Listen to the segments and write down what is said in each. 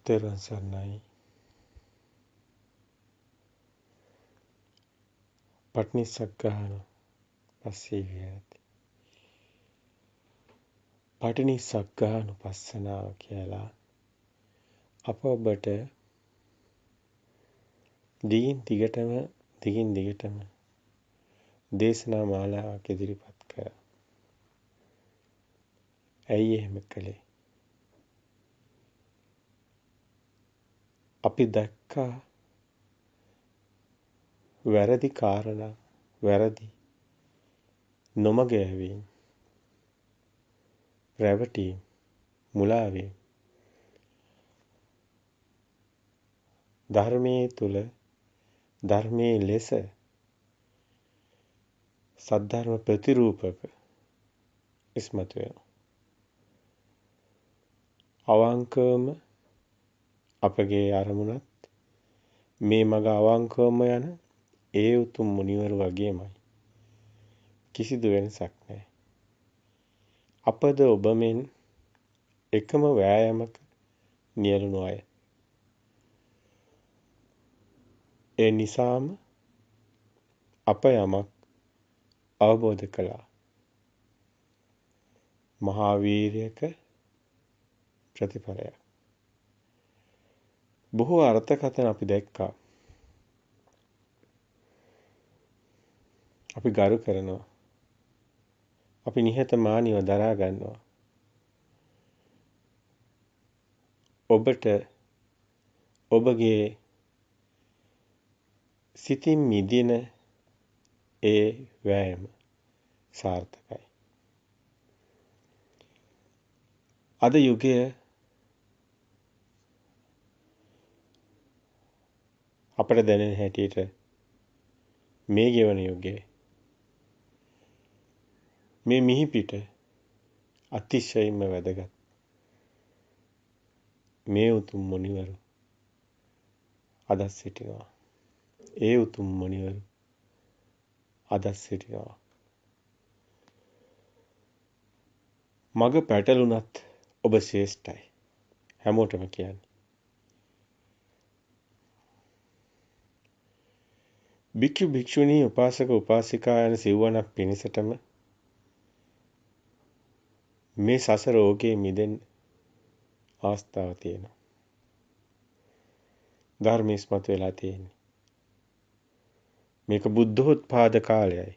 තෙරුවන් සරණයි. පටිනිස්සග්ගාන පස්සේ විහෙරති. පටිනිස්සග්ගානුපස්සනාව කියලා අප ඔබට දිගින් දිගටම දේශනා මාලාවක් ඉදිරිපත් කරා. ඇයි එහෙම කළේ? අපි දැක්කා වැරදි කාරණා, වැරදි නොමග යැවීම, රැවටීම, මුලාවීම ධර්මයේ තුල ධර්මයේ ලෙස සද්ධර්ම ප්‍රතිරූපක ඉස්මතු වෙනවා. අවංකවම අපගේ අරමුණත් මේ මග අවංකවම යන ඒ උතුම් මුනිවරු වගේමයි. කිසිදු වෙනසක් නැහැ. අපද ඔබ මෙන් එකම වෑයමක නියැලුණු අය. ඒ නිසාම අප යමක් අවබෝධ කළා. මහා වීර්යක ප්‍රතිඵලයක්. බොහෝ අර්ථකථන අපි දැක්කා. අපි ගරු කරනවා. අපි නිහතමානීව දරා ගන්නවා. ඔබට ඔබගේ සිතින් මිදින ඒ වෑයම සාර්ථකයි. අද යුගය අපට දැනෙන හැටියට මේ ගෙවන යුගයේ මේ මිහිපිට අතිශයින්ම වැදගත්. මේ උතුම් මුනිවරු අද සිටිනවා. ඒ උතුම් මුනිවරු අද සිටිනවා. මග පැටළුණත් ඔබ ශ්‍රේෂ්ඨයි. හැමෝටම කියන්නේ. භික්ෂු භික්ෂුණී උපාසක උපාසිකා යන සිව්වණක් පිණිසටම මේ සසර ඕකේ මිදෙන්න අවස්ථාව තියෙනවා. ධර්ම ඉස්මතු වෙලා තියෙන්නේ. මේක බුද්ධෝත්පාද කාලයයි.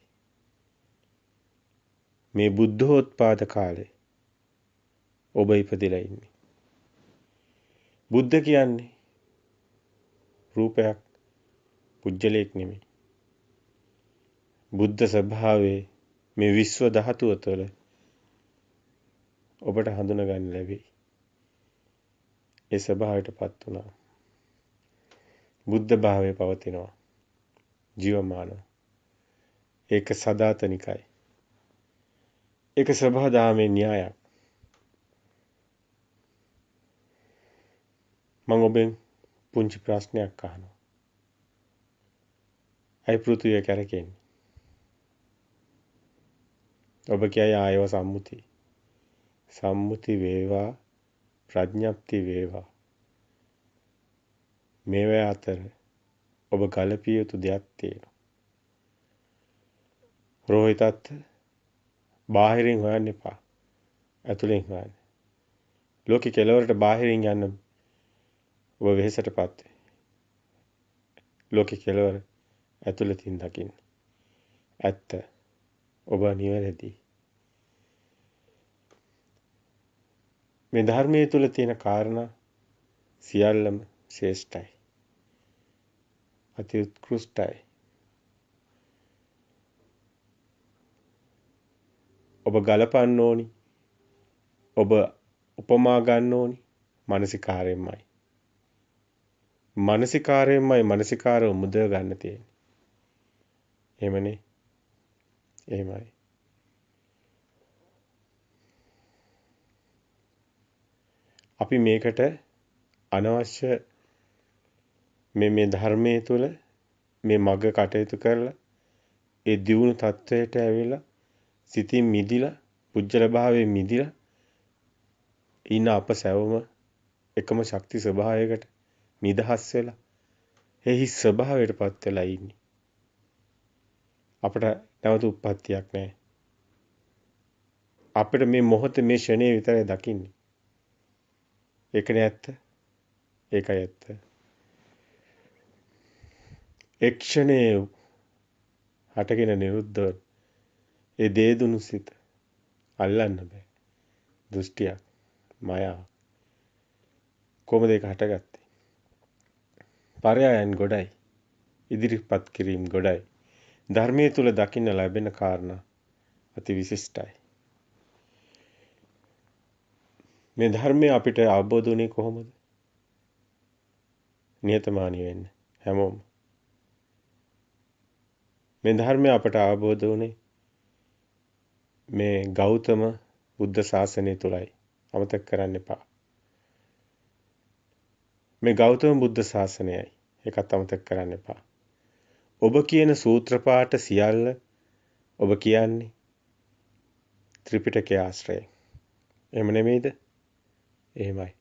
මේ බුද්ධෝත්පාද කාලේ ඔබ ඉපදිලා ඉන්නේ. බුද්ධ කියන්නේ රූපයක්, පුජ්‍යලයක් නෙමෙයි. බුද්ධ ස්වභාවයේ මේ විශ්ව ධාතුව තුළ ඔබට හඳුනා ගන්න ලැබෙයි. ඒ ස්වභාවයටපත් වුණා. බුද්ධ භාවයේ පවතිනවා. ජීවමානව. ඒක සදාතනිකයි. ඒක සබහාදාමේ න්‍යායක්. මම ඔබෙන් පුංචි ප්‍රශ්නයක් අහනවා. අයි පෘථිවිය කැරකෙන්නේ. ඔබ කියයි ආයව සම්මුති. සම්මුති වේවා, ප්‍රඥප්ති වේවා. මේවා අතර ඔබ ගලපිය යුතු දෙයක් තියෙනවා. රෝහිතත් බාහිරින් හොයන්න එපා. ඇතුලෙන් හොයන්න. ලෝකේ කෙලවරට බාහිරින් යන්න ඔබ වෙහෙසටපත් වෙයි. ලෝකේ කෙලවර ඇතුළතින් දකින්න. ඇත්ත ඔබ නිවැරදි. මේ ධර්මයේ තුල තියෙන කාරණා සියල්ලම ශ්‍රේෂ්ඨයි. අති උත්කෘෂ්ටයි. ඔබ ගලපන්න ඕනි. ඔබ උපමා ගන්න ඕනි. මානසිකාරයෙන්මයි. මානසිකාරව මුදව ගන්න තියෙන්නේ. එහෙමනේ. එහෙමයි. අපි මේකට අනවශ්‍ය මේ ධර්මයේ තුල මේ මග කටයුතු කරලා ඒ දියුණු තත්වයට ඇවිල්ලා සිතින් මිදිලා පුජ්‍යල භාවයෙන් මිදිලා ඉන්න අප සැවම එකම ශක්ති ස්වභාවයකට නිදහස් වෙලා එහි ස්වභාවයටපත් වෙලා ඉන්නේ. අපට නැවත උප්පත්තියක් නැහැ. අපිට මේ මොහොතේ මේ ෂණේ විතරයි දකින්නේ. ඒකනේ ඇත්ත. ඒකයි ඇත්ත. එක්ෂණේ හටගෙන නිරුද්ධ ඒ දේදුණු සිත අල්ලන්න බෑ. දෘෂ්ටියක්, මායාවක්. කොහොමද ඒක හටගත්තේ? පරයයන් ගොඩයි. ඉදිරිපත් කිරීම ගොඩයි. ධර්මයේ තුල දකින්න ලැබෙන කාරණා අති විශිෂ්ටයි. මේ ධර්මය අපිට අවබෝධ වුණේ කොහොමද? නියතමානී වෙන්න හැමෝම. මේ ධර්මය අපට අවබෝධ වුණේ මේ ගෞතම බුද්ධ ශාසනය තුලයි. අමතක කරන්න එපා. මේ ගෞතම බුද්ධ ශාසනයයි. ඒකත් අමතක කරන්න එපා. ඔබ කියන සූත්‍ර පාඨ සියල්ල ඔබ කියන්නේ ත්‍රිපිටකයේ ආශ්‍රයෙන්. එහෙම නෙමෙයිද? එහෙමයි.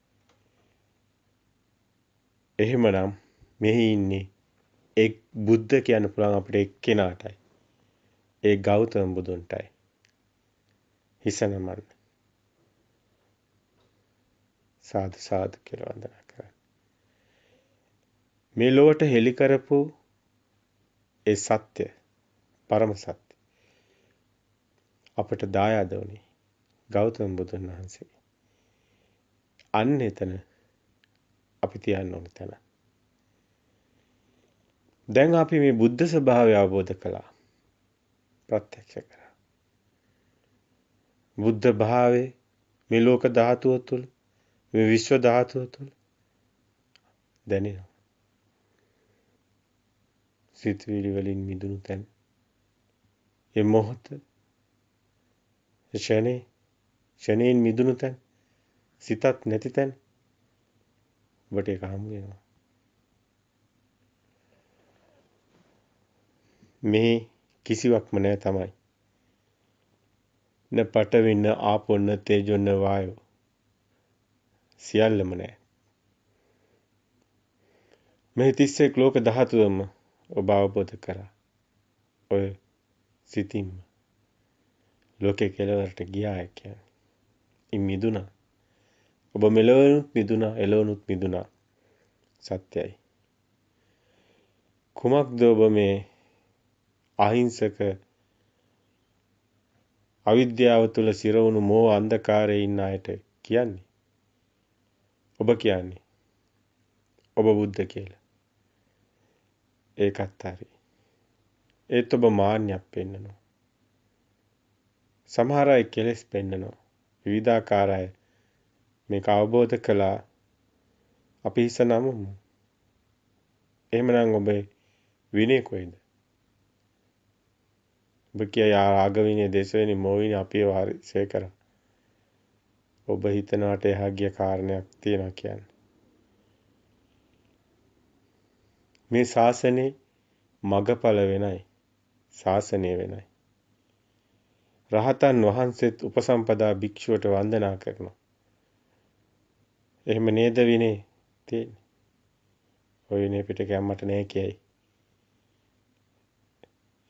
එහෙමනම් මෙහි ඉන්නේ එක් බුද්ධ කියන්න පුළුවන් අපිට එක්කෙනාටයි. ඒ ගෞතම බුදුන්ටයි. හිස නමන්න. සාදු සාදු කියලා වන්දනා කරන්න. මේ ලොවට හෙළි කරපු ඒ සත්‍ය, පරම සත්‍ය අපට දායාද වුණේ ගෞතම බුදුන් වහන්සේ. අන්න එතන අපි තියන්න ඕන තැන. දැන් අපි මේ බුද්ධ ස්වභාවය අවබෝධ කළා. ප්‍රත්‍යක්ෂ කරා. බුද්ධ භාවයේ මේ ලෝක ධාතුව තුළ, මේ විශ්ව ධාතුව තුළ දැනෙනවා. සිතුවිලි වලින් මිදුණු තැන. ඒ මොහොත ෂණයෙන් මිදුණු තැන. සිතත් නැති තැන. ඔබට ඒක හමු වෙනවා. මේ කිසිවක්ම නැහැ තමයි. න පඨවින්න ආපොන්න තේජොන්න වායෝ. සියල්ලම නැහැ. මේ 31 ලෝක ධාතුවම ඔබ අවබෝධ කරා. ඔය සිතින්ම ලෝකේ කෙලවරට ගියා කියන්නේ. ඉන් මිදුණා. ඔබ මෙලවනුත් මිදුණා, එළවනුත් මිදුණා. සත්‍යයි. කුමක්ද ඔබ මේ අහිංසක අවිද්‍යාව තුළ සිරවුණු මෝහ අන්ධකාරයේ ඉන්න අයට කියන්නේ? ඔබ කියන්නේ ඔබ බුද්ධ කියලා. ඒකත් හරි. ඒත් ඔබ මාන්නයක් පෙන්නනවා. සමහර අය කෙලෙස් පෙන්නනවා. විවිධාකාර අය මේක අවබෝධ කළා. අපි හිස නමමු. එහෙමනම් ඔබේ විනය කොයිද? ඔබ කිය ආගවිනය, දේශවිනය, මොවිනය අපිව හරි සේකර. ඔබ හිතනවට එහා ගිය කාරණයක් තියෙනවා කියන්නේ. මේ ශාසනේ මගඵල වෙනයි. ශාසනය වෙනයි. රහතන් වහන්සේත් උපසම්පදා භික්ෂුවට වන්දනා කරනවා. එහෙම නේද විනේ තියෙන්නේ? ඔය විනේ පිටකයක් මට නැහැ කියයි.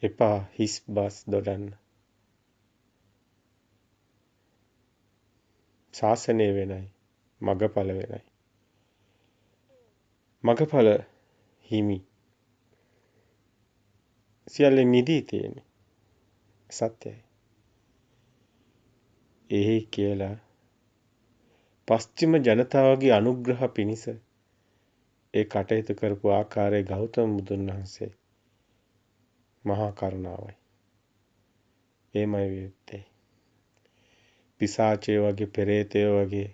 එපා හිස් බස් දොඩන්න. ශාසනය වෙනයි. මගඵල වෙනයි. මගඵල හිමි. සියල්ල නිදී තියෙන්නේ. සත්‍යයි. එහි කියලා පස්චිම ජනතාවගේ අනුග්‍රහ පිණිස ඒ කටයුතු කරපු ආකාරයේ ගෞතම බුදුන් වහන්සේ මහා කරුණාවයි. එමය විත්තේ. පිසාචය වගේ, පෙරේතය වගේ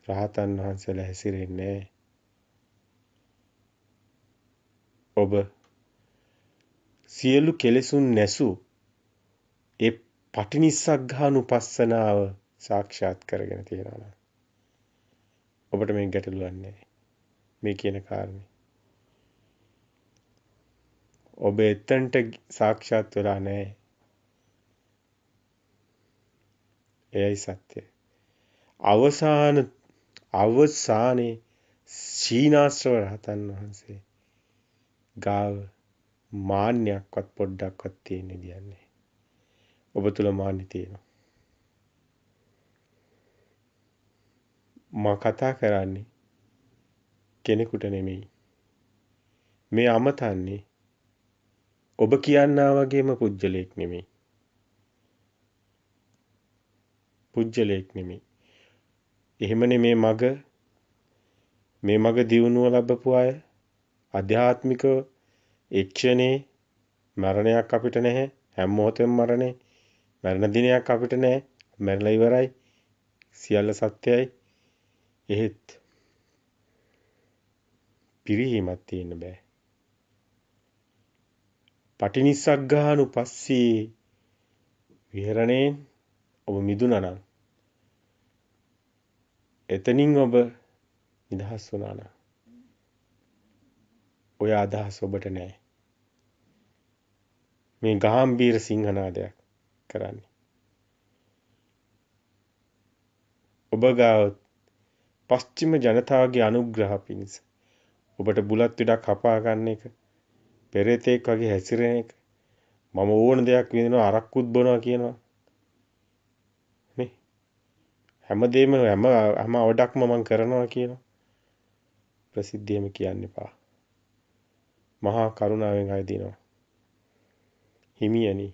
රහතන් වහන්සේලා හැසිරෙන්නේ නැහැ. ඔබ සියලු කෙලෙසුන් නැසූ ඒ පටිනිස්සග්ගානුපස්සනාව සාක්ෂාත් කරගෙන තියෙනවා. ඔබට මේ ගැටලුවක් නැහැ. මේ කියන කාරණේ. ඔබ එතනට සාක්ෂාත් වෙලා නැහැ. එයයි සත්‍යය. අවසානයේ සීනාශ්‍රව රහතන් වහන්සේ ගාව මාන්නයක්වත් පොඩ්ඩක්වත් තියෙන්නේ කියන්නේ. ඔබ තුල මාන්නය තියෙනවා. මා කතා කරන්නේ කෙනෙකුට නෙමෙයි. මේ අමතන්නේ ඔබ කියනා වගේම පුජ්‍යලයක් නෙමෙයි. පුජ්‍යලයක් නෙමෙයි. එහෙමනේ මේ මග දියුණුව ලැබපු අය ආධ්‍යාත්මික එක්ෂණේ මරණයක් අපිට නැහැ. හැම මොහොතෙම මරණේ. මරණ දිනයක් අපිට නැහැ. මරලා ඉවරයි. සියල්ල සත්‍යයි. එහෙත් පිරිහීමක් තියෙන්න බෑ. පටිනිස්සග්ගානුපස්සී විහරණයෙන් ඔබ මිදුණා නම් එතනින් ඔබ නිදහස් වුණා නම් ඔය අදහස් ඔබට නැහැ. මේ ගාම්භීර සිංහනාදයක් කරන්නේ. ඔබ ගාව පශ්චිම ජනතාවගේ අනුග්‍රහ පිණිස ඔබට බුලත් විඩක් කපා ගන්න එක, පෙරේතෙක් වගේ හැසිරෙන එක, මම ඕන දෙයක් විඳිනවා අරක්කුත් බොනවා කියනවා. නේ? හැමදේම හැම අවඩක්ම මම කරනවා කියනවා. ප්‍රසිද්ධියම කියන්න එපා. මහා කරුණාවෙන් අයදිනවා. හිමියනි,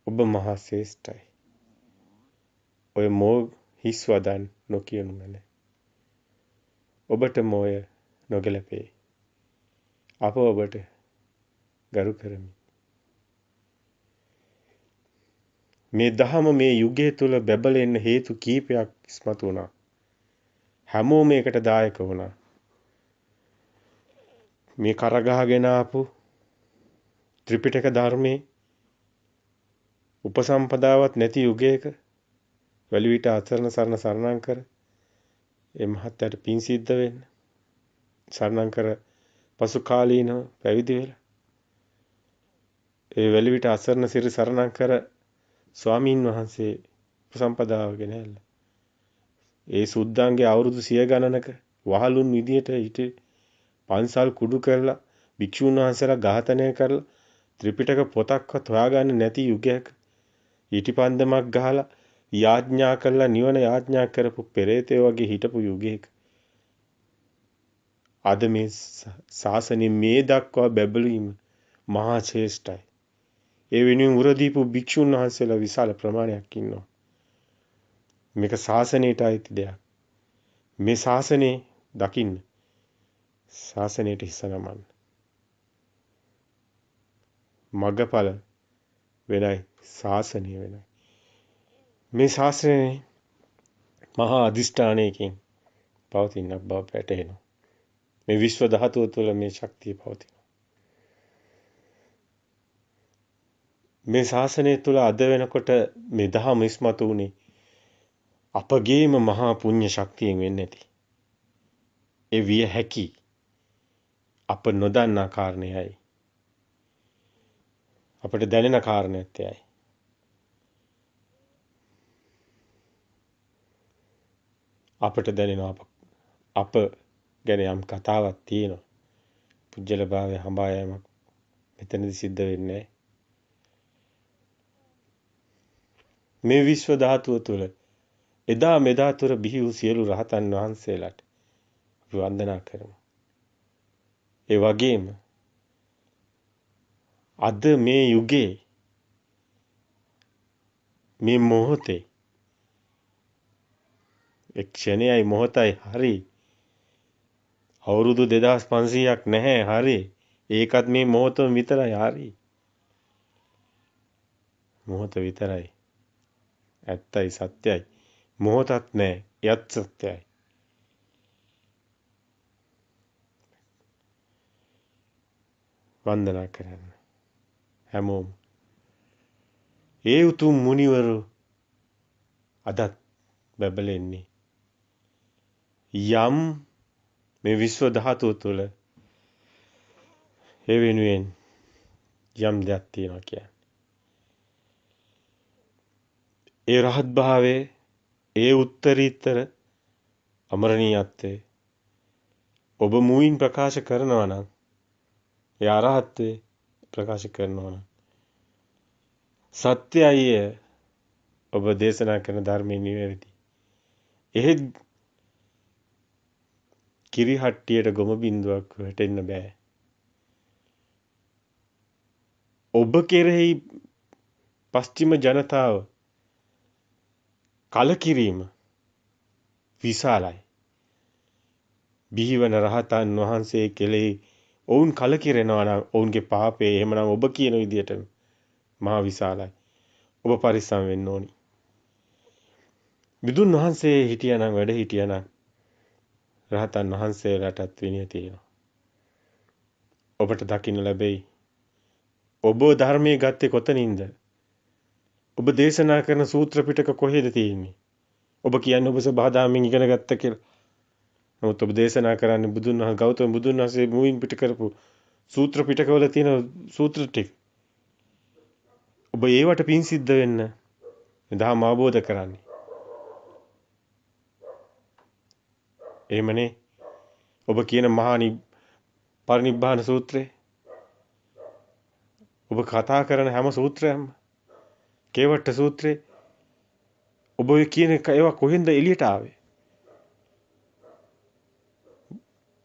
ඔබ මහා ශ්‍රේෂ්ඨයි. ඔය මෝ හිස් වදන් නොකියනු මැන. ඔබට මොය නොගැලපේ. අප ඔබට ගරු කරමි. මේ දහම මේ යුගය තුල බැබලෙන්න හේතු කීපයක් ඉස්මතු වුණා. හැමෝම මේකට දායක වුණා. මේ කරගහගෙන ආපු ත්‍රිපිටක ධර්මයේ උපසම්පදාවත් නැති යුගයක වැලිවිට අසරණ සරණ සරණංකර ඒ මහත්තයාට පින් සිද්ධ වෙන්න සරණංකර පසු කාලීනව පැවිදි වෙලා ඒ වැලිවිට අසරණ සිරි සරණංකර ස්වාමීන් වහන්සේ උපසම්පදාවගෙන ඇල්ල ඒ සුද්ධාංගේ අවුරුදු 100 ගණනක වහලුන් විදියට හිටේ පන්සල් කුඩු කරලා භික්ෂුන් වහන්සේලා ඝාතනය කරලා ත්‍රිපිටක පොතක්වත් හොයාගන්න නැති යුගයක ඊටිපන්දමක් ගහලා යාඥා කරලා නිවන යාඥා කරපු පෙරේතය වගේ හිටපු යුගයක අද මේ ශාසනය මේ දක්වා බැබලීම මහා ශ්‍රේෂ්ඨයි. ඒ වෙනුවෙන් උරදීපු භික්ෂුන් වහන්සේලා විශාල ප්‍රමාණයක් ඉන්නවා. මේක ශාසනයට අයිති දෙයක්. මේ ශාසනය දකින්න ශාසනයට හිස නමන්න. මග්ගඵල වෙනයි ශාසනය වෙනයි. මේ ශාසනය මහා අධිෂ්ඨානයකින් පවතින බව පැටහෙනවා. මේ විශ්ව ධාතුව තුළ මේ ශක්තිය පවතිනවා. මේ ශාසනය තුළ අද වෙනකොට මේ දහම ඉස්මතු වුණේ අපගේම මහා පුණ්‍ය ශක්තියෙන් වෙන්නේ නැති. ඒ විය හැකි අප නොදන්නා කාරණේයි. අපට දැනෙන කාරණේත් එයයි. අපට දැනෙනවා අප ගැන යම් කතාවක් තියෙනවා. පුජ්‍යල භාවය හඹා යෑමක් මෙතනදි සිද්ධ වෙන්නේ මේ විශ්ව ධාතුව තුළ එදා මෙදා තුර බිහි වූ සියලු රහතන් වහන්සේලාට අපි වන්දනා කරමු. ඒ වගේම අද මේ යුගයේ මේ මොහොතේ එක්ෂණයයි මොහොතයි හරි අවුරුදු 2500ක් නැහැ හරි ඒකත් මේ මොහොතම විතරයි හරි මොහොත විතරයි ඇත්තයි සත්‍යයි මොහොතක් නැහැ යත් සත්‍යයි වන්දනා කරන්න හැමෝම ඒ උතුම් මුනිවරු අදත් බබලෙන්නේ යම් මේ විශ්ව ධාතුව තුළ ඒ වෙනුවෙන් යම් දෙයක් තියෙනවා කියන්නේ. ඒ රහත් භාවයේ ඒ උත්තරීතර අමරණීයත්වයේ ඔබ මුවින් ප්‍රකාශ කරනවා නම් ඒ අරහත්ත්වේ ප්‍රකාශ කරනවා නම් සත්‍යයි ඔබ දේශනා කරන ධර්මයේ නිවැරදි. එහෙත් කිරිහට්ටියට ගොම බින්දුවක් වැටෙන්න බෑ. ඔබ කෙරෙහි පශ්චිම ජනතාව කලකිරීම විශාලයි. බිහිවන රහතන් වහන්සේ කෙරෙහි ඔවුන් කලකිරෙනවා නම් ඔවුන්ගේ පාපේ එහෙමනම් ඔබ කියන විදිහට මහා විශාලයි. ඔබ පරිස්සම් වෙන්න ඕනි. බුදුන් වහන්සේ හිටියානම් වැඩ හිටියානම් රහතන් වහන්සේලාටත් විනය තියෙනවා. ඔබට දකින්න ලැබෙයි. ඔබ ධර්මයේ ගත්තේ කොතනින්ද? ඔබ දේශනා කරන සූත්‍ර පිටක කොහෙද තියෙන්නේ? ඔබ කියන්නේ ඔබ සබහාදාමෙන් ඉගෙන ගත්ත කියලා. නමුත් ඔබ දේශනා කරන්නේ බුදුන් වහන්සේ ගෞතම බුදුන් වහන්සේ මුවින් පිට කරපු සූත්‍ර පිටකවල තියෙන සූත්‍ර ටික. ඔබ ඒවට පින් සිද්ධ වෙන්න දහම අවබෝධ කරන්නේ. එහෙමනේ. ඔබ කියන මහා පරිනිබ්බාන සූත්‍රය. ඔබ කතා කරන හැම සූත්‍රයක්ම කේවට්ට සූත්‍රේ ඔබ ඔය කියන ඒවා කොහෙන්ද එළියට ආවේ?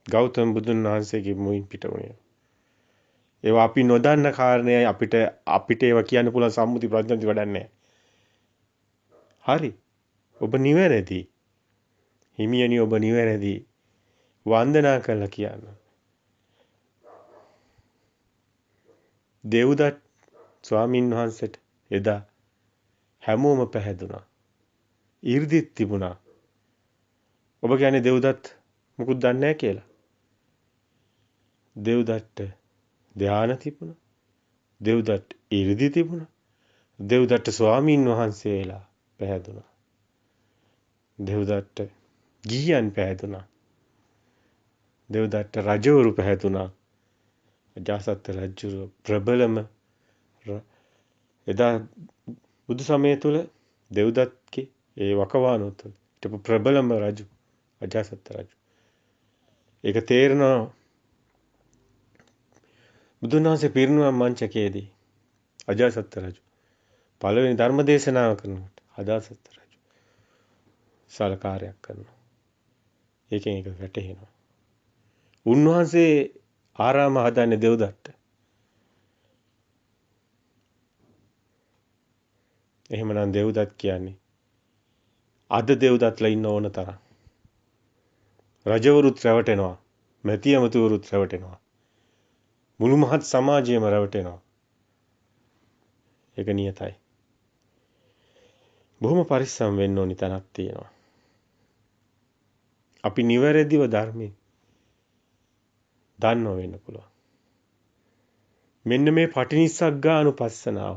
ගෞතම බුදුන් වහන්සේගේ මුවින් පිට වුණේ. ඒවා අපි නොදන්න කාරණේයි අපිට ඒවා කියන්න පුළුවන් සම්මුති ප්‍රඥප්ති වඩන්නේ. හරි. ඔබ නිවැරදි. හිමියනි ඔබ නිවැරදි. වන්දනා කළා කියන්න. දේවදත් ස්වාමින් වහන්සේට එදා හැමෝම පැහැදුනා. 이르දිත් තිබුණා. ඔබ කියන්නේ දේවදත් මුකුත් දන්නේ නැහැ කියලා. දේවදත්ට ධානය තිබුණා. දේවදත්ට 이르දි තිබුණා. දේවදත්ට ස්වාමින් වහන්සේලා පැහැදුනා. දේවදත්ට ගිහියන් පැහැදුනා. දේවදත්ට රජවරු පැහැදුනා. අජාසත් රජු ප්‍රබලම එදා බුදු සමය තුල දේවදත්ගේ ඒ වකවානුව තුළ හිටපු ප්‍රබලම රජු අජාසත් රජු. ඒක තේරෙනවා බුදුන් වහන්සේ පිරිනුවම් මංචකයේදී අජාසත් රජු පළවෙනි ධර්ම දේශනාව කරනකොට අජාසත් රජු සලකාරයක් කරනවා. ඒකෙන් එක වැටහෙනවා. උන්වහන්සේ ආරාම හදන්නේ දේවදත්ට. එහෙමනම් දේවදත් කියන්නේ අද දේවදත්ලා ඉන්න ඕන තරම්. රජවරුත් රැවටෙනවා. මැති ඇමතිවරුත් රැවටෙනවා. මුළු මහත් සමාජයම රැවටෙනවා. ඒක නියතයි. බොහොම පරිස්සම් වෙන්න ඕනි තැනක් තියෙනවා. අපි නිවැරදිව ධර්මයේ දන්නව වෙන්න පුළුවන්. මෙන්න මේ පටිනිස්සග්ගානුපස්සනාව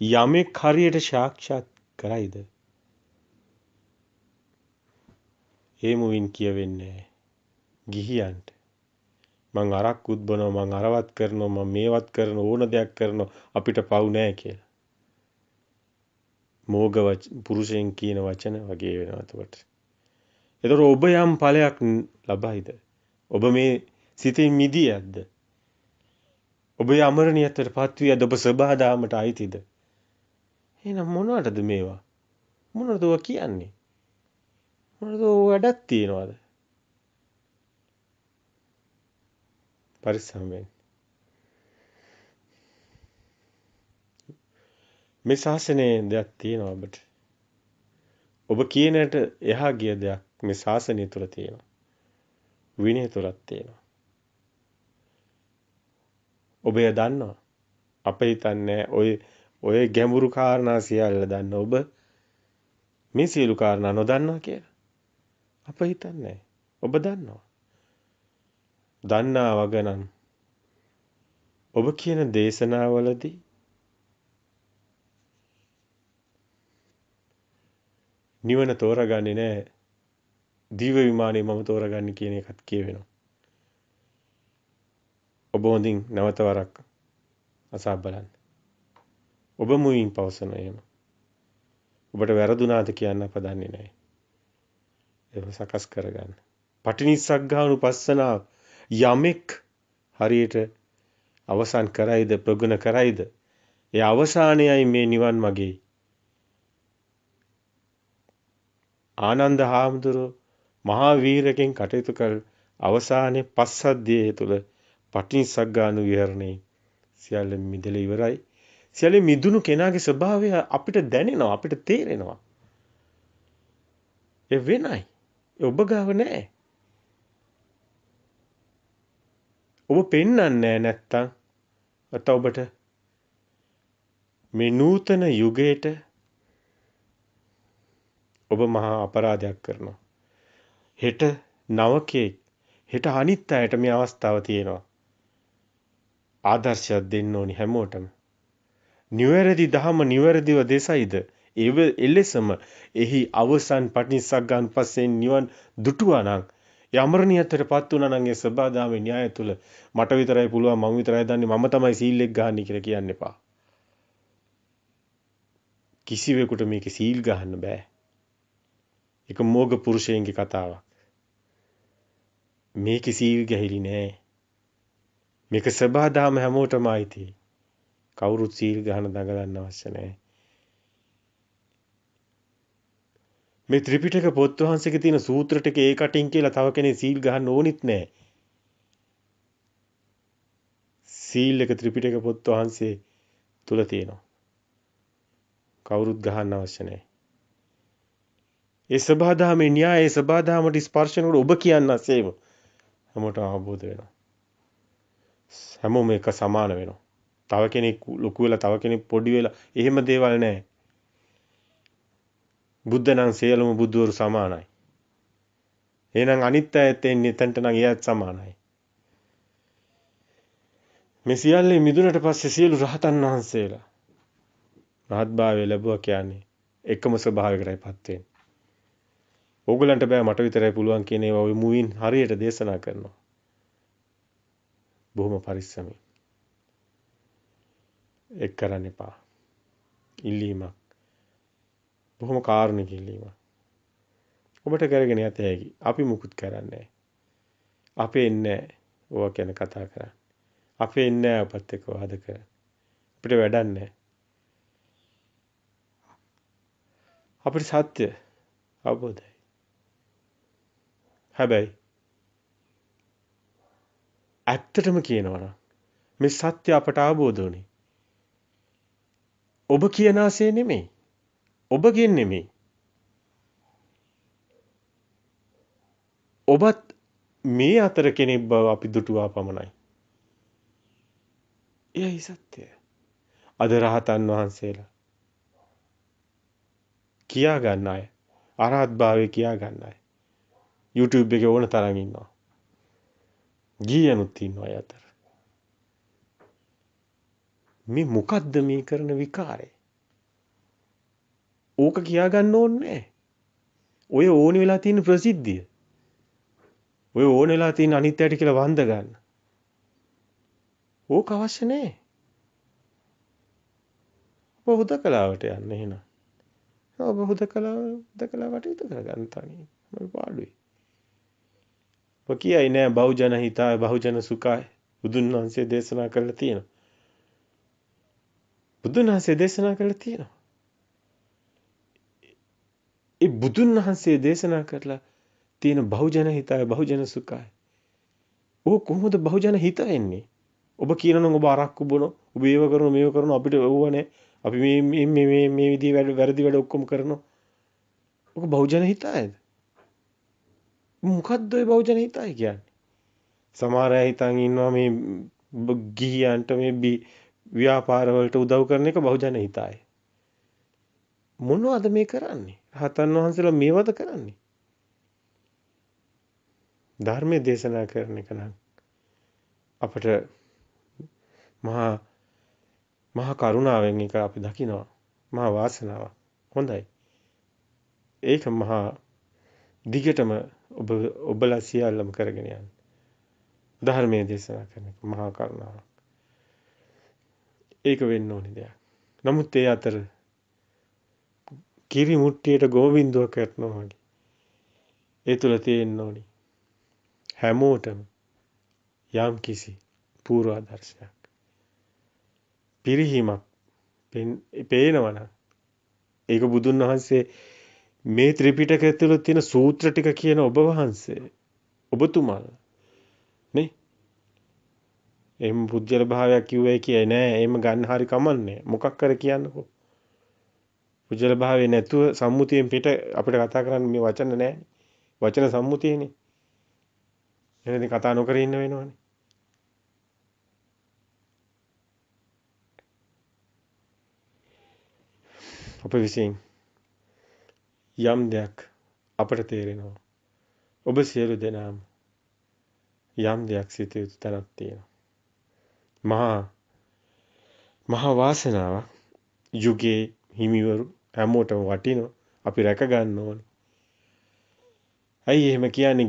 යමෙක් හරියට සාක්ෂාත් කරයිද? ඒ මුවින් කියවෙන්නේ ගිහියන්ට මං අරක්කුත් බොනවා මං අරවත් කරනවා මං මේවත් කරන ඕන දෙයක් කරනවා අපිට පව් නැහැ කියලා. මෝග පුරුෂයන් කියන වචන වගේ වෙනවා එතකොට. ඒතර ඔබ යම් ඵලයක් ලබයිද? ඔබ මේ සිතින් මිදියක්ද? ඔබ අමරණියත්වයට පත්වියද? ඔබ සබහාදාමට අයිතිද? එහෙනම් මොනවටද මේවා? මොනවද ඔය කියන්නේ? මොනවද වැඩක් තියනවද? පරිස්සම් වෙන්න. මේ ශාසනයේ දෙයක් තියෙනවා ඔබට. ඔබ කියනට එහා ගිය දෙයක් මේ ශාසනය තුල තියෙනවා. විනය තුලක් තියෙනවා. ඔබ එය දන්නවා. අප හිතන්නේ ඔය ගැඹුරු කාරණා සියල්ල දන්න ඔබ මේ සියලු කාරණා නොදන්නවා කියලා. අප හිතන්නේ ඔබ දන්නවා. දන්නා වගනම් ඔබ කියන දේශනාවලදී නිවන තෝරගන්නේ නැහැ. දිව්‍ය විමානය මම තෝරගන්නේ කියන එකත් කියවෙනවා. ඔබ හොඳින් නැවත වරක් අසා බලන්න. ඔබ මුවින් පවසන එහෙම. ඔබට වැරදුනාද කියන්න අප දන්නේ නැහැ. ඒක සකස් කරගන්න. පටිනිස්සග්ගානුපස්සනාව යමෙක් හරියට අවසන් කරයිද ප්‍රගුණ කරයිද ඒ අවසානයයි මේ නිවන් මාගේ. ආනන්ද හාමුදුරුවෝ මහා වීරකෙන් කටයුතු කර අවසානයේ පස්සද්ධියේ තුල පටිනිස්සග්ගානු විහරණේ සියල්ල මිදලා ඉවරයි. සියල්ල මිදුණු කෙනාගේ ස්වභාවය අපිට දැනෙනවා, අපිට තේරෙනවා. ඒ වෙනයි. ඒ ඔබ ගාව නැහැ. ඔබ පෙන්වන්නේ නැත්තම් ඔබට මේ නූතන යුගයට ඔබ මහා අපරාධයක් කරනවා. හෙට නවකේ හෙට අනිත් අයට මේ අවස්ථාව තියෙනවා. ආදර්ශයක් දෙන්න ඕනි හැමෝටම. නිවැරදි ධහම නිවැරදිව දෙසයිද එලෙසම එහි අවසන් පටිනිස්සග්ගානුපස්සෙන් නිවන් දුටුවා නම් ඒ අමරණීයතරපත් වුණා නම් ඒ සබදාමේ න්‍යාය තුල මට විතරයි පුළුවන් මම විතරයි දන්නේ මම තමයි සීල් එක ගහන්නේ කියලා කියන්න එපා. කිසිවෙකුට මේක සීල් ගහන්න බෑ. ඒක මෝග පුරුෂයන්ගේ කතාවක්. මේක සීල් ගහිලි නෑ. මේක සබදාම හැමෝටම ආйти. කවුරුත් සීල් ගහන දඟලන්න අවශ්‍ය නෑ. මේ ත්‍රිපිටක පොත් වහන්සේගේ තියෙන සූත්‍ර ටික ඒ කටින් කියලා තව කෙනෙක් සීල් ගහන්න ඕනිත් නෑ. සීල් එක ත්‍රිපිටක පොත් වහන්සේ තුල තියෙනවා. කවුරුත් ගහන්න අවශ්‍ය නෑ. ඒ සබදාමේ න්‍යාය සබදාමට ස්පර්ශනවල ඔබ කියන්නසේම හැමෝටම අවබෝධ වෙනවා. හැමෝම එක සමාන වෙනවා. තව කෙනෙක් ලොකු වෙලා තව කෙනෙක් පොඩි වෙලා එහෙම දේවල් නැහැ. බුද්ධ නම් සියලුම බුදුවරු සමානයි. එහෙනම් අනිත් අයත් එන්නේ එතනට නම් එයාත් සමානයි. මේ සියල්ලේ මිදුණට පස්සේ සියලු රහතන් වහන්සේලා රහත්භාවය ලැබුවා කියන්නේ එකම ස්වභාවයකටයිපත් වෙන්නේ. ඕගලන්ට බෑ මට විතරයි පුළුවන් කියන ඒවා ඔය මුවින් හරියට දේශනා කරනවා. බොහොම පරිස්සමෙන්. එක් කරන්න එපා. ඉල්ලීමක්. බොහොම කාරුණික ඉල්ලීමක්. ඔබට කරගෙන යත හැකි. අපි මුකුත් කරන්නේ අපේ ඉන්නේ ඕවා ගැන කතා කරන්නේ. අපේ ඉන්නේ අපත් එක්ක වාද කරන්නේ. අපිට වැඩක් නැහැ. අපිට සත්‍ය අවබෝධයි. හැබැයි ඇත්තටම කියනවා නම් මේ සත්‍ය අපට අවබෝධ වුණේ ඔබ කියන ආසේ නෙමෙයි. ඔබගෙන් නෙමෙයි. ඔබත් මේ අතර කෙනෙක් බව අපි දුටුවා පමණයි. එයයි සත්‍යය. අද රහතන් වහන්සේලා කියා ගන්න අය අරහත් භාවයේ කියා ගන්න අය YouTube එකේ ඕන තරම් ඉන්නවා. ගියනුත් ඉන්නවා අය අතර. මේ මොකද්ද මේ කරන විකාරය? ඕක කියා ගන්න ඕනේ. ඔය ඕනි වෙලා තියෙන ප්‍රසිද්ධිය. ඔය ඕන වෙලා තියෙන අනිත්‍යයට කියලා වන්ද ගන්න. ඕක අවශ්‍ය නැහැ. ඔබ හුදකලාවට යන්න එහෙනම්. ඔබ හුදකලාව වටේට කරගන්න තනියම. මම පාඩුවේ. ඔය කියයි නෑ බහුජන හිතාය බහුජන සුඛාය. බුදුන් වහන්සේ දේශනා කරලා තියෙනවා. බුදුන් වහන්සේ දේශනා කරලා තියෙනවා. ඒ බුදුන් වහන්සේ දේශනා කරලා තියෙන බහුජන හිතාය බහුජන සුඛාය. ඕක කොහොමද බහුජන හිත වෙන්නේ? ඔබ කියනනම් ඔබ අරක්කු බොනවා, ඔබ ඒව කරනවා මේව කරනවා අපිට ඕවනේ. අපි මේ විදිහේ වැරදි වැඩ ඔක්කොම කරනවා. ඔක බහුජන හිතායද? මොකද්ද ඔය බහුජන හිතාය කියන්නේ? සමහර අය හිතන් ඉන්නවා මේ ගිහියන්ට මේ ව්‍යාපාර වලට උදව් කරන එක බහුජන හිතාය. මොනවද මේ කරන්නේ? රහතන් වහන්සේලා මේවද කරන්නේ? ධර්මයේ දේශනා කරන එක නම් අපට මහා කරුණාවෙන් එක අපි දකිනවා. මහා වාසනාවක්. හොඳයි. ඒක මහා දිගටම ඔබලා සියල්ලම කරගෙන යන්න. ධර්මයේ දේශනා කරන එක මහා කරුණාවක්. ඒක වෙන්න ඕනේ දෙයක්. නමුත් ඒ අතර කිරි මුට්ටියට ගෝවින්දුව කරනවා වගේ. ඒ තුල තියෙන්න ඕනේ. හැමෝටම යම් කිසි පූර්වාදර්ශයක් පිරිහීමක් පේනවනම් ඒක බුදුන් වහන්සේ මේ ත්‍රිපිටකය තුළ තියෙන සූත්‍ර ටික කියන ඔබ වහන්සේ ඔබතුමා නේ එහෙම පුජ්‍යල භාවයක් කිව්වයි කියයි නෑ එහෙම ගන්න හරි කමන්නේ මොකක් කර කියන්නකෝ පුජ්‍යල භාවයේ නැතුව සම්මුතියෙන් පිට අපිට කතා කරන්න මේ වචන නෑ වචන සම්මුතියනේ එහෙනම් ඉතින් කතා නොකර ඉන්න වෙනවනේ අප විසින් යම් දෙයක් අපට තේරෙනවා ඔබ සියලු දෙනාම යම් දෙයක් සිත යුතු තැනක් තියෙනවා මහා වාසනාවක් යුගයේ හිමිවරු හැමෝටම වටිනවා අපි රැක ගන්න ඕනේ. ඇයි එහෙම කියන්නේ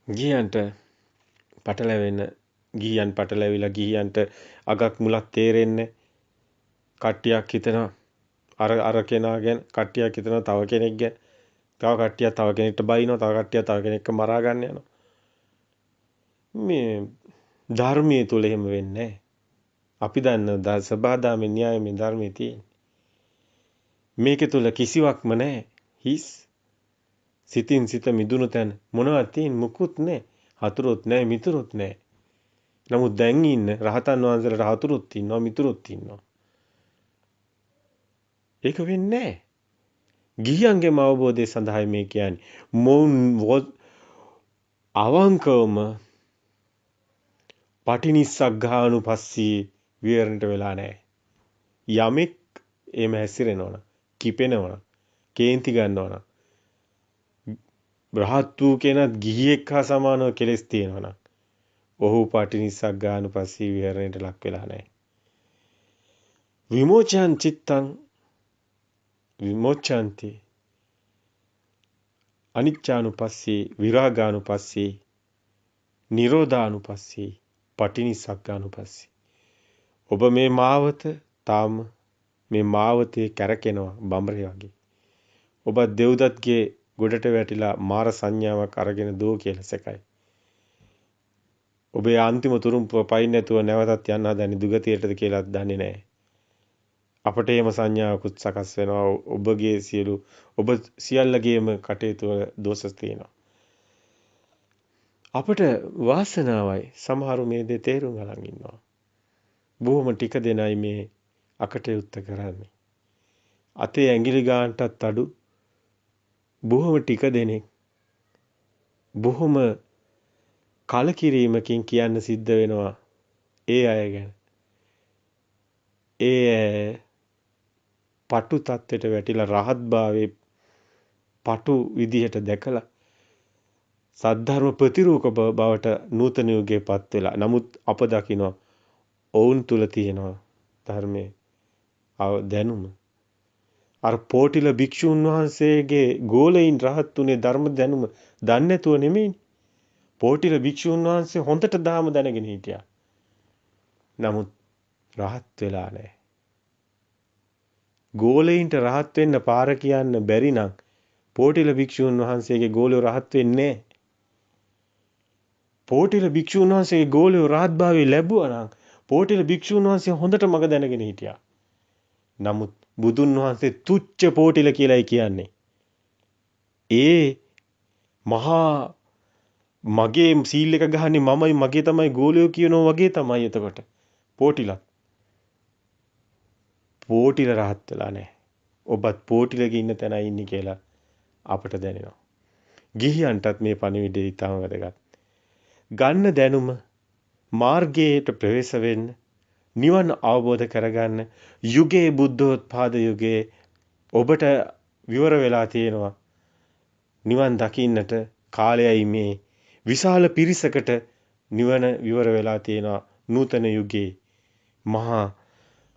ගිහියන්ට පටලැවෙන්න ගිහියන් පටලැවිලා ගිහියන්ට අගක් මුලක් තේරෙන්නේ කට්ටියක් හිතනවා අර කෙනා ගැන කට්ටියක් හිතනවා තව කෙනෙක් ගැන තව කට්ටියක් තව කෙනෙක්ට බයිනවා තව කට්ටියක් තව කෙනෙක්ව මරා ගන්න යනවා මේ ධර්මයේ තුල එහෙම වෙන්නේ අපි දන්න සබදාමේ න්‍යායමේ ධර්මයේ තියෙන මේක තුල කිසිවක්ම නැහැ හිස් සිතින් සිත මිදුණු තැන මොනවද තියෙන්නේ මුකුත් නැහැ හතුරුත් නැහැ මිතුරුත් නැහැ නමුත් දැන් ඉන්න රහතන් වහන්සේලාට හතුරුත් ඉන්නවා මිතුරුත් ඉන්නවා ඒක වෙන්නේ නැහැ ගිහියන්ගේම අවබෝධය සඳහා මේ කියන්නේ මොවුන් අවංකවම පටිනිස්සග්ගානුපස්සී විවරණට වෙලා නැහැ යමෙක් එහෙම හැසිරෙනවනම් කිපෙනවනම් කේන්ති ගන්නවනම් රහත් වූ කෙනත් ගිහියෙක් හා සමානව කෙලස් තියෙනවනම් ඔහු පටිනිස්සග්ගානුපස්සී විවරණයට ලක් වෙලා නැහැ විමෝචයන් චිත්තං විමෝචන්ති අනිච්චානුපස්සී විරාගානුපස්සී නිරෝධානුපස්සී පටිනිස්සග්ගානුපස්සී ඔබ මේ මාවත තාම මේ මාවතේ කැරකෙනවා බඹරේ වගේ ඔබ දෙව්දත්ගේ ගොඩට වැටිලා මාර සංඥාවක් අරගෙන දෝ කියලා සැකයි ඔබේ අන්තිම තුරුම්පුව පයින් නැතුව නැවතත් යන්න හදන්නේ දුගතියටද කියලාත් දන්නේ නැහැ අපට එහෙම සංඥාවකුත් සකස් වෙනවා ඔබගේ ඔබ සියල්ලගේම කටයුතු වල දෝෂ තියෙනවා අපට වාසනාවයි සමහරු මේ දේ තේරුම් ගන්න ඉන්නවා බොහොම ටික දෙනයි මේ අකටයුත්ත කරන්නේ අතේ ඇඟිලි ගානටත් අඩු බොහොම ටික දෙනෙක් බොහොම කලකිරීමකින් කියන්න සිද්ධ වෙනවා ඒ අය ගැන ඒ පටු තත්ත්වයට වැටිලා රහත් භාවයේ පටු විදිහට දැකලා සද්ධර්ම ප්‍රතිරූපක බවට නූතන යුගයේපත් වෙලා නමුත් අප දකිනවා ඔවුන් තුල තියෙනවා ධර්මයේ දැනුම අර පෝටිල භික්ෂුන් වහන්සේගේ ගෝලයින් රහත් උනේ ධර්ම දැනුම දන්නේ නැතුව නෙමෙයි පෝටිල භික්ෂුන් වහන්සේ හොඳට ධර්ම දැනගෙන හිටියා නමුත් රහත් වෙලා නැහැ ගෝලයින්ට රහත් වෙන්න පාර කියන්න බැරි නම් පෝටිල භික්ෂුන් වහන්සේගේ ගෝලියෝ රහත් වෙන්නේ නැහැ පෝටිල භික්ෂුන් වහන්සේගේ ගෝලියෝ රහත් භාවය ලැබුවා නම් පෝටිල භික්ෂුන් වහන්සේ හොඳට මඟ දැනගෙන හිටියා නමුත් බුදුන් වහන්සේ තුච්ච පෝටිල කියලායි කියන්නේ ඒ මහා මගේ සීල් එක ගහන්නේ මමයි මගේ තමයි ගෝලියෝ කියනවා වගේ තමයි එතකොට පෝටිල රහත් වෙලා නැහැ ඔබත් පෝටිලගේ ඉන්න තැනයි ඉන්නේ කියලා අපට දැනෙනවා ගිහියන්ටත් මේ පණිවිඩය ඉතාම වැදගත් ගන්න දැනුම මාර්ගයට ප්‍රවේශ වෙන්න නිවන අවබෝධ කරගන්න යුගයේ බුද්ධෝත්පාද යුගයේ ඔබට විවර වෙලා තියෙනවා නිවන් දකින්නට කාලයයි මේ විශාල පිරිසකට නිවන විවර වෙලා තියෙනවා නූතන යුගයේ මහා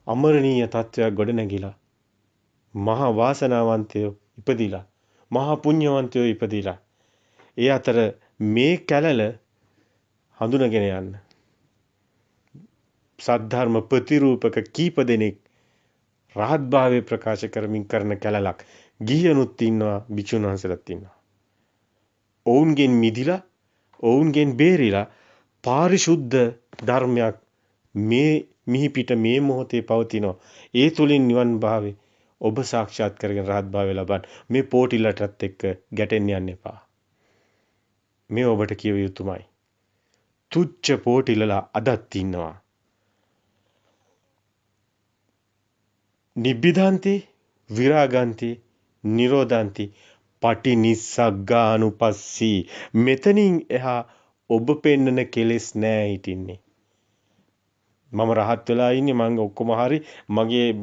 අමරණීය තත්වයක් ගොඩනැගිලා මහා වාසනාවන්තයෝ ඉපදිලා මහා පුණ්‍යවන්තයෝ ඉපදිලා ඒ අතර මේ කැලල හඳුනගෙන යන්න සද්ධර්ම ප්‍රතිරූපක කීප දෙනෙක් රහත් භාවය ප්‍රකාශ කරමින් කරන කැලලක් ගිහියනුත් ඉන්නවා භික්ෂුන් වහන්සේලාත් ඉන්නවා ඔවුන්ගෙන් මිදිලා ඔවුන්ගෙන් බේරිලා පාරිශුද්ධ ධර්මයක් මේ මිහිපිට මේ මොහොතේ පවතිනවා. ඒ තුලින් නිවන් භාවේ ඔබ සාක්ෂාත් කරගෙන රහත් භාවය ලබන්න. මේ පෝටිලටත් එක්ක ගැටෙන්න යන්න එපා. මේ ඔබට කියව යුතුමයි. තුච්ච පෝටිලලා අදත් ඉන්නවා. නිබ්බිදාන්ති විරාගාන්ති නිරෝධාන්ති පටිනිස්සග්ගානුපස්සී. මෙතනින් එහා ඔබ පෙන්නන කෙලෙස් නෑ හිටින්නේ. මම රහත් වෙලා ඉන්නේ මම ඔක්කොම හරි මගේ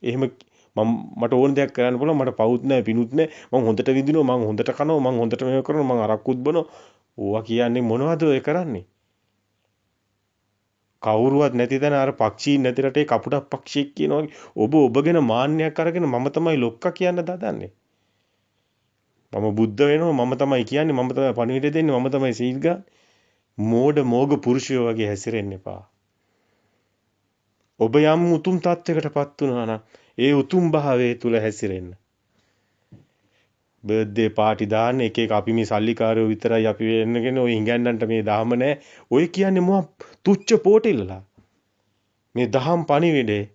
එහෙම මට ඕන දෙයක් කරන්න පුළුවන් මට පවුත් නැහැ පිණුත් නැහැ මම හොඳට විඳිනවා මම හොඳට කනවා මම හොඳට මේව කරනවා මම අරක්කුත් බොනවා ඕවා කියන්නේ මොනවද ඔය කරන්නේ කවුරුවත් නැති තැන අර පක්ෂීන් නැති රටේ කපුටක් පක්ෂියෙක් කියනවා ඔබ ඔබගෙන මාන්නයක් අරගෙන මම තමයි ලොක්කා කියන්න දදන්නේ මම බුද්ධ වෙනවා මම තමයි කියන්නේ මම තමයි පණිවිඩය දෙන්නේ මම තමයි සීල් ගන්න මෝඩ මෝග පුරුෂයෝ වගේ හැසිරෙන්න එපා ඔබ යම් උතුම් තත්වයකටපත් වුණා නම් ඒ උතුම් භාවයේ තුල හැසිරෙන්න. බර්ත්ඩේ පාටි දාන්න එක එක අපි මේ සල්ලිකාරයෝ විතරයි අපි වෙන්නගෙන ඔය හිඟන්නන්ට මේ දහම නැහැ. ඔය කියන්නේ මොකක් තුච්ච පොටිල්ලලා. මේ දහම් පණිවිඩේ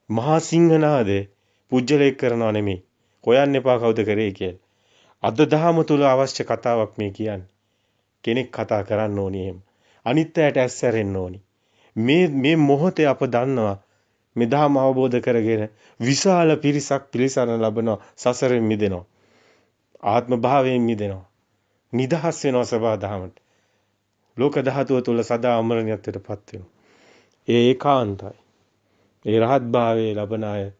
මහා සිංහනාදේ පුජ්‍යලේඛ කරනව නෙමෙයි. හොයන්න එපා කවුද කරේ කියලා. අද දහම තුල අවශ්‍ය කතාවක් මේ කියන්නේ. කෙනෙක් කතා කරන්න ඕනි එහෙම. අනිත් අයට ඇස්සැරෙන්න ඕනි. මේ මොහොතේ අප දන්නවා මේ ධර්ම අවබෝධ කරගෙන විශාල පිරිසක් පිළිසරණ ලබනවා සසරෙන් මිදෙනවා ආත්ම භාවයෙන් මිදෙනවා නිදහස් වෙනවා සබා දහමට ලෝක ධාතුව තුල සදා අමරණීයත්වයටපත් වෙනවා ඒ ඒකාන්තයි ඒ රහත් භාවයේ ලබන අය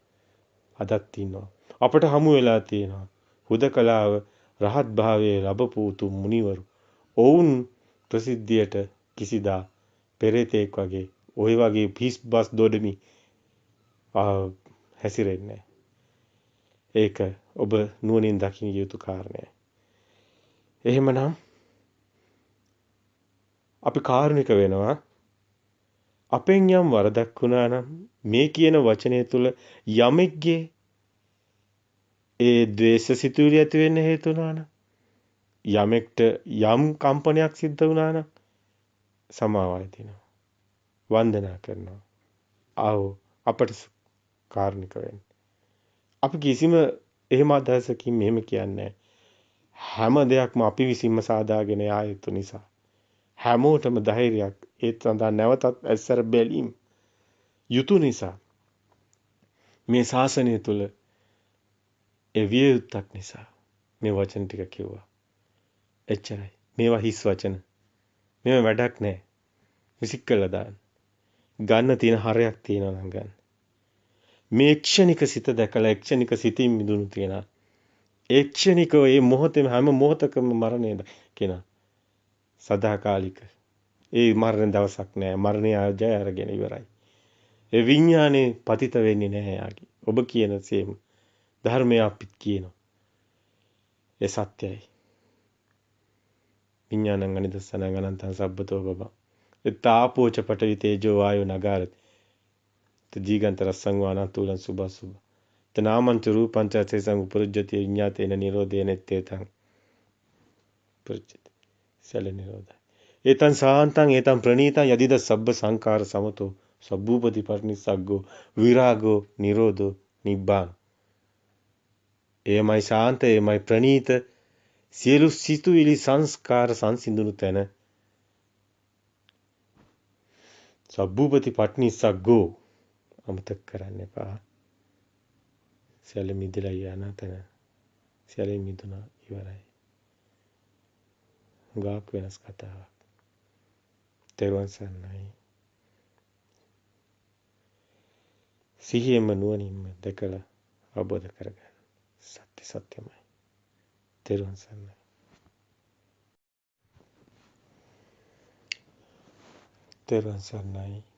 අදත් ඉන්නවා අපට හමු වෙලා තියෙනවා හුදකලාව රහත් භාවයේ ලැබපු උතුම් මුනිවරු ඔවුන් ප්‍රසිද්ධියට කිසිදා පෙරේතෙක් වගේ ওই වගේ පිස් බස් දොඩමි හැසිරෙන්නේ ඒක ඔබ නුවණින් දකින්න යුතු කාරණයක්. එහෙමනම් අපි කාරුණික වෙනවා අපෙන් යම් වරදක් වුණා නම් මේ කියන වචනය තුල යමෙක්ගේ ඒ ද්වේෂ සිතුවිලි ඇති වෙන්න හේතු වුණා නම් යමෙක්ට යම් කම්පනයක් සිද්ධ වුණා නම් සමාවයි දෙනවා. වන්දනා කරනවා. ආව අපට කාරුණික වෙන්න. අපි කිසිම එහෙම අදහසකින් මෙහෙම කියන්නේ හැම දෙයක්ම අපි විසින්ම සාදාගෙන යා යුතු නිසා හැමෝටම ධෛර්යයක් ඒ සඳහා නැවතත් ඇස්සර බැලීම් යුතු නිසා මේ ශාසනය තුල ඒ විය යුත්තක් නිසා මේ වචන ටික කිව්වා. එච්චරයි. මේවා හිස් වචන. මේවා වැඩක් නැහැ. විසික් කළා දාන්න. ගන්න තියෙන හරයක් තියෙනවා නම් ගන්න. මේ ක්ෂණික සිත දැකලා ක්ෂණික සිතින් මිදුණු තියන ක්ෂණිකව මේ මොහොතේම හැම මොහොතකම මරණයද කෙනා සදාකාලික ඒ මරණ දවසක් නෑ මරණය ජය අරගෙන ඉවරයි ඒ විඥානේ පතිත වෙන්නේ නැහැ යාගේ ඔබ කියන සේම ධර්මය අපිත් කියනවා ඒ සත්‍යයි විඥානං අනිදස්සනං අනන්තං සබ්බතෝ බබං තාපෝච පඨවි තේජෝ වායෝ නගාරති ජීගන්ත රසං වානතුලං සුභසුභ තනාමංච රූපංච තේසං උපරුජ්ජති විඤ්ඤාතේන නිරෝධේන තේතං පුරුජ්ජති සල නිරෝධය ඒතං සාන්තං ඒතං ප්‍රණීතං යදිද සබ්බ සංඛාර සමතෝ සබ්බූපති පරිනිස්සග්ගෝ විරාගෝ නිරෝධෝ නිබ්බාන එයමයි ශාන්ත එයමයි ප්‍රණීත සියලු සිතුවිලි සංස්කාර සංසිඳුණු තැන සබ්බූපති පරිනිස්සග්ගෝ අමතක කරන්න එපා සියල්ල මිදලා යන තැන සියල්ල මිදුණා ඉවරයි ගාක් වෙනස් කතාවක් තෙරුවන් සරණයි සිහියෙන්ම නුවණින්ම දැකලා අවබෝධ කරගන්න සත්‍ය සත්‍යමයි තෙරුවන් සරණයි තෙරුවන් සරණයි